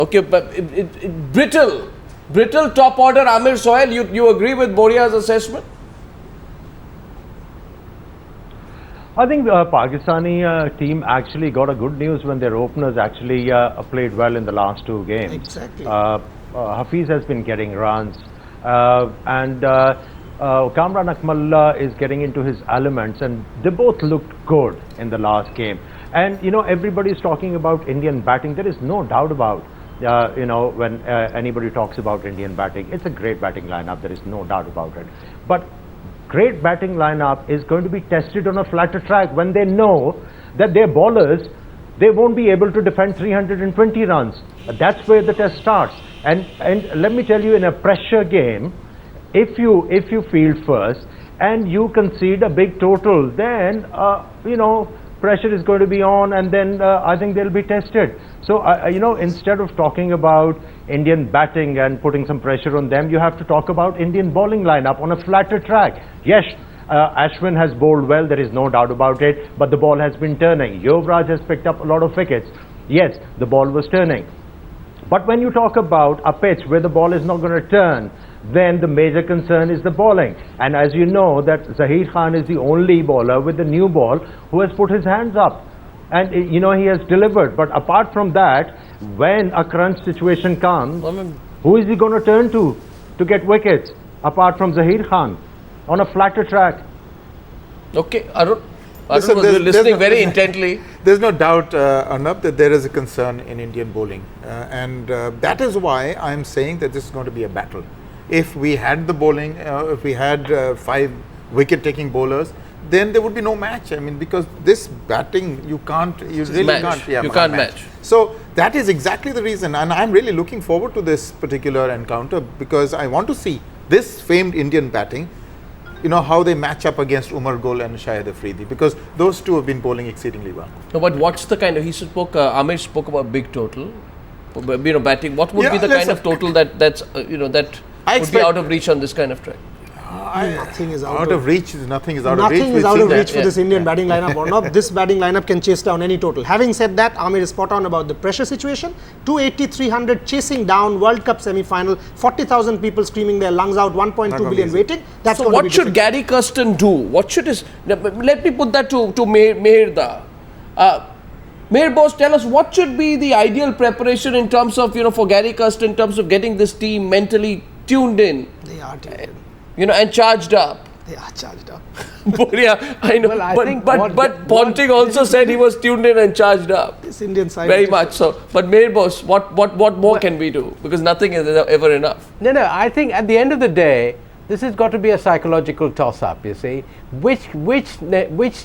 Okay, but brittle top order Amir Sohail, you agree with Boria's assessment? I think the Pakistani team actually got a good news when their openers actually played well in the last two games. Exactly. Hafiz has been getting runs, and Kamran Akmal is getting into his elements, and they both looked good in the last game. And you know, everybody's talking about Indian batting. There is no doubt about, you know, when anybody talks about Indian batting, it's a great batting lineup. There is no doubt about it. But great batting lineup is going to be tested on a flatter track when they know that their bowlers, they won't be able to defend 320 runs. That's where the test starts. And let me tell you, in a pressure game, if you field first and you concede a big total, then you know, pressure is going to be on, and then I think they'll be tested. So you know, instead of talking about Indian batting and putting some pressure on them, you have to talk about Indian bowling lineup on a flatter track. Yes, Ashwin has bowled well, there is no doubt about it, but the ball has been turning. Yuvraj has picked up a lot of wickets. Yes, the ball was turning. But when you talk about a pitch where the ball is not going to turn, then the major concern is the bowling. And as you know, that Zaheer Khan is the only bowler with the new ball who has put his hands up. And you know, he has delivered. But apart from that, when a crunch situation comes, who is he going to turn to get wickets apart from Zaheer Khan on a flatter track? Okay, Arun was listening very intently. There's no doubt, Arnab, that there is a concern in Indian bowling. And that is why I'm saying that this is going to be a battle. If we had the bowling, if we had 5 wicket-taking bowlers, then there would be no match. I mean, because this batting, you really can't. Yeah, you can't match. So that is exactly the reason, and I'm really looking forward to this particular encounter, because I want to see this famed Indian batting, you know, how they match up against Umar Gul and Shahid Afridi, because those two have been bowling exceedingly well. No, but what's the kind of, Amir spoke about big total, you know, batting. What would be the kind of total that's you know, that would be out of reach on this kind of track? Nothing is out of reach. Nothing is out of reach. Nothing is out of reach for this Indian batting lineup or not. This batting lineup can chase down any total. Having said that, Amir is spot on about the pressure situation. 280, 300 chasing down, World Cup semi-final, 40,000 people screaming their lungs out, 1.2 billion waiting. That's so what should Gary Kirsten do? What should his... Let me put that to Meherda. Meher Bose, tell us what should be the ideal preparation in terms of, you know, for Gary Kirsten, in terms of getting this team mentally tuned in. They are tuned in. You know, and charged up. They are charged up. Boria, I know. Well, but Ponting also said he was tuned in and charged up. This Indian side. Very much so. But Meher Bose, what more can we do? Because nothing is ever enough. No, I think at the end of the day, this has got to be a psychological toss-up, you see. Which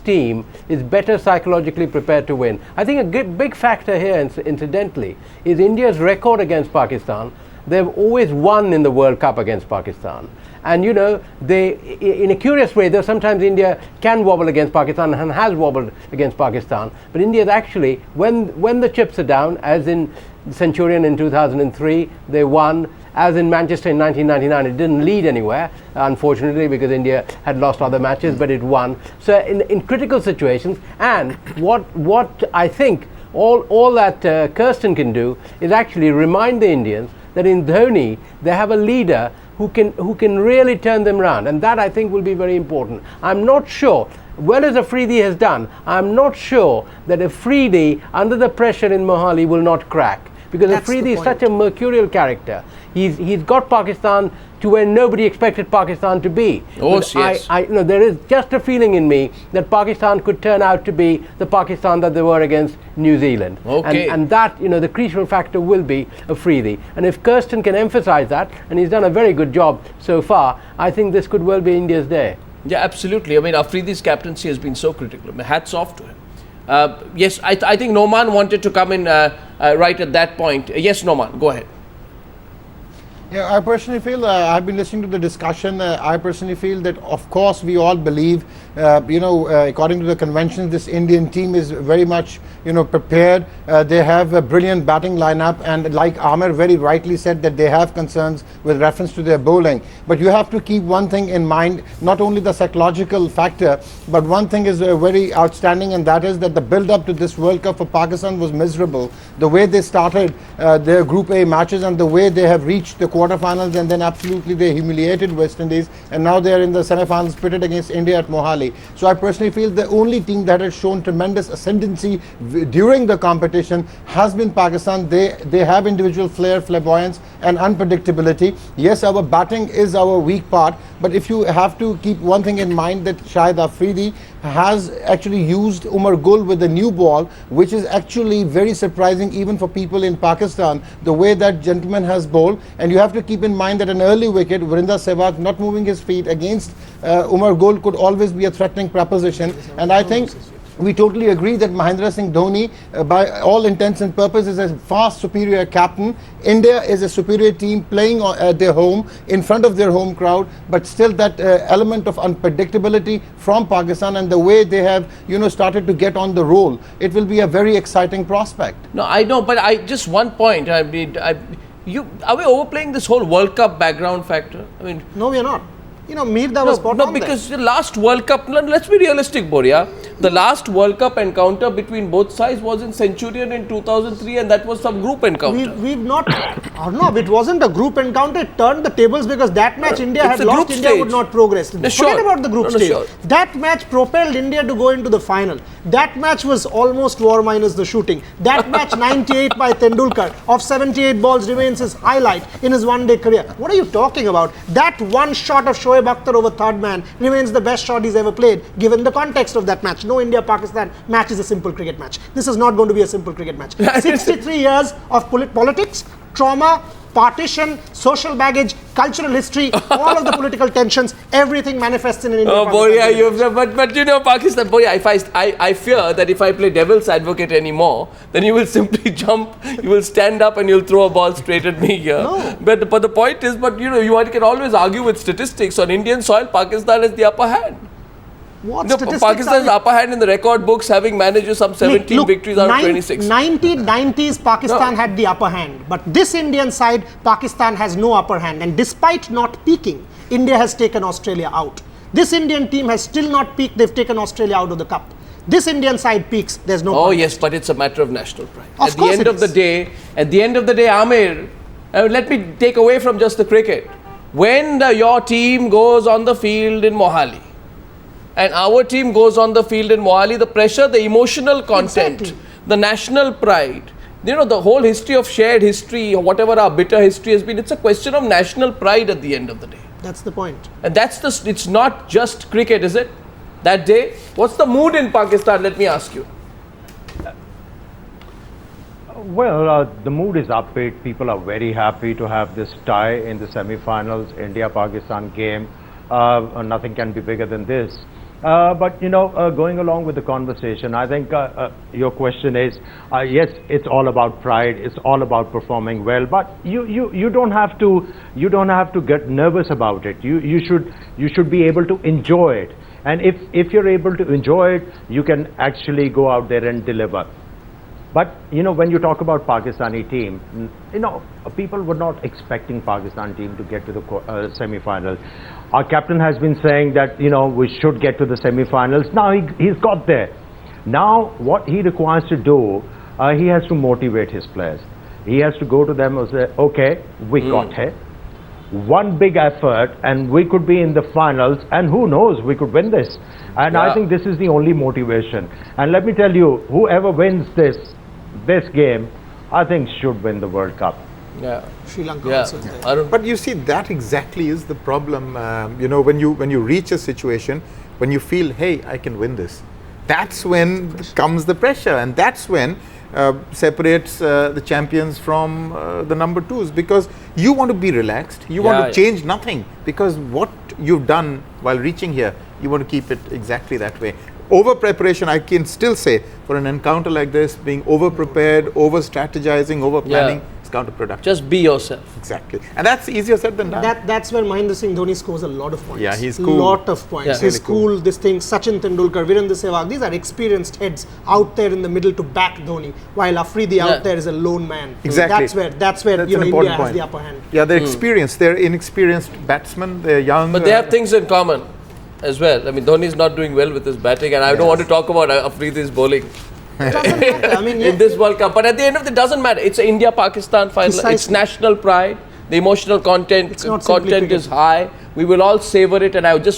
team is better psychologically prepared to win? I think a big factor here, incidentally, is India's record against Pakistan. They've always won in the World Cup against Pakistan. And you know, in a curious way, though sometimes India can wobble against Pakistan and has wobbled against Pakistan, but India is actually, when the chips are down, as in Centurion in 2003, they won. As in Manchester in 1999, it didn't lead anywhere, unfortunately, because India had lost other matches, but it won. So in critical situations, and what I think all that Kirsten can do is actually remind the Indians that in Dhoni, they have a leader who can really turn them around, and that I think will be very important. I'm not sure, well as Afridi has done, I'm not sure that Afridi under the pressure in Mohali will not crack, because Afridi is such a mercurial character. He's got Pakistan to where nobody expected Pakistan to be. Oh, yes. I know there is just a feeling in me that Pakistan could turn out to be the Pakistan that they were against New Zealand. Okay. And that, you know, the crucial factor will be Afridi. And if Kirsten can emphasize that, and he's done a very good job so far, I think this could well be India's day. Yeah, absolutely. I mean, Afridi's captaincy has been so critical. I mean, hats off to him. Yes, I think Noman wanted to come in right at that point. Yes, Noman, go ahead. Yeah, I personally feel, I've been listening to the discussion, I personally feel that of course we all believe, according to the convention, this Indian team is very much, prepared. They have a brilliant batting lineup, and like Amir very rightly said, that they have concerns with reference to their bowling. But you have to keep one thing in mind, not only the psychological factor, but one thing is very outstanding, and that is that the build-up to this World Cup for Pakistan was miserable. The way they started their Group A matches and the way they have reached the quarterfinals, and then absolutely they humiliated West Indies, and now they are in the semi-finals pitted against India at Mohali. So I personally feel the only team that has shown tremendous ascendancy during the competition has been Pakistan. They have individual flair, flamboyance and unpredictability. Yes, our batting is our weak part, but if you have to keep one thing in mind, that Shahid Afridi has actually used Umar Gul with the new ball, which is actually very surprising even for people in Pakistan, the way that gentleman has bowled. And you have to keep in mind that an early wicket, Vrinder Sehwag not moving his feet against Umar Gul could always be a threatening proposition. And I think we totally agree that Mahendra Singh Dhoni, by all intents and purposes, is a far superior captain. India is a superior team playing at their home, in front of their home crowd, but still that element of unpredictability from Pakistan and the way they have, started to get on the roll, it will be a very exciting prospect. No, I know, but just one point. Are we overplaying this whole World Cup background factor? I mean, No, we are not. Mirda was spot on because the last World Cup, let's be realistic, Boria. The last World Cup encounter between both sides was in Centurion in 2003, and that was some group encounter. We've not, no, it wasn't a group encounter. It turned the tables because that match India It's had a lost, group India stage. would not progress. No, Forget sure. about the group No, stage. sure. That match propelled India to go into the final. That match was almost war minus the shooting. That match 98 by Tendulkar of 78 balls remains his highlight in his one-day career. What are you talking about? That one shot of Shoaib Akhtar over third man remains the best shot he's ever played, given the context of that match. No India-Pakistan match is a simple cricket match. This is not going to be a simple cricket match. 63 years of politics, trauma, partition, social baggage, cultural history, all of the political tensions, everything manifests in an India. Oh, Boria, but Pakistan, Boria, I fear that if I play devil's advocate anymore, then you will simply jump, you will stand up and you'll throw a ball straight at me here. No. But the point is, you can always argue with statistics. On Indian soil, Pakistan has the upper hand. What No, statistics Pakistan's are upper hand in the record books, having managed some 17 Look, victories out of 26. 1990s Pakistan had the upper hand, but this Indian side, Pakistan has no upper hand, and despite not peaking, India has taken Australia out. This Indian team has still not peaked. They've taken Australia out of the cup. This Indian side peaks. There's no Oh contest. yes, but it's a matter of national pride. Of At the course end it of the is. day, Amir, let me take away from just the cricket. When your team goes on the field in Mohali, and our team goes on the field in Mohali, the pressure, the emotional content, Exactly. the national pride, the whole history of shared history, or whatever our bitter history has been, it's a question of national pride at the end of the day. That's the point. And it's not just cricket, is it? That day, what's the mood in Pakistan, let me ask you? Well, the mood is upbeat. People are very happy to have this tie in the semi-finals, India-Pakistan game. Nothing can be bigger than this. But going along with the conversation, I think your question is, yes, it's all about pride. It's all about performing well. But you don't have to get nervous about it. You should be able to enjoy it. And if you're able to enjoy it, you can actually go out there and deliver. But when you talk about Pakistani team, people were not expecting Pakistan team to get to the semi-final. Our captain has been saying that we should get to the semi-finals. Now he's got there. Now what he requires to do, he has to motivate his players. He has to go to them and say, okay, we got here. One big effort and we could be in the finals, and who knows, we could win this. And Yeah. I think this is the only motivation. And let me tell you, whoever wins this game, I think should win the World Cup. Yeah. Sri Lanka Yeah. also is there. Arun? But you see, that exactly is the problem. When you reach a situation, when you feel, hey, I can win this, that's when comes the pressure, and that's when separates the champions from the number twos, because you want to be relaxed, you want to change nothing, because what you've done while reaching here, you want to keep it exactly that way. Over preparation, I can still say, for an encounter like this, being over prepared, over strategizing, over planning, it's counterproductive. Just be yourself. Exactly. And that's easier said than done. That's where Mahendra Singh Dhoni scores a lot of points. Yeah, he's cool. Lot of points. Yeah. He's Really cool. cool. This thing, Sachin Tendulkar, Virendra Sehwag, these are experienced heads out there in the middle to back Dhoni, while Afridi Yeah. out there is a lone man. Exactly. That's where That's you know, an India important has point. the upper hand. Yeah, they're experienced. They're inexperienced batsmen. They're young. But they have things in common as well. I mean, Dhoni is not doing well with his batting, and I don't want to talk about Afridi's bowling Doesn't matter. I mean, in this World Cup. But at the end of the day, it doesn't matter. It's an India-Pakistan final. It's Precisely. national pride. The emotional content It's not simply is cricket. high. We will all savor it, and I just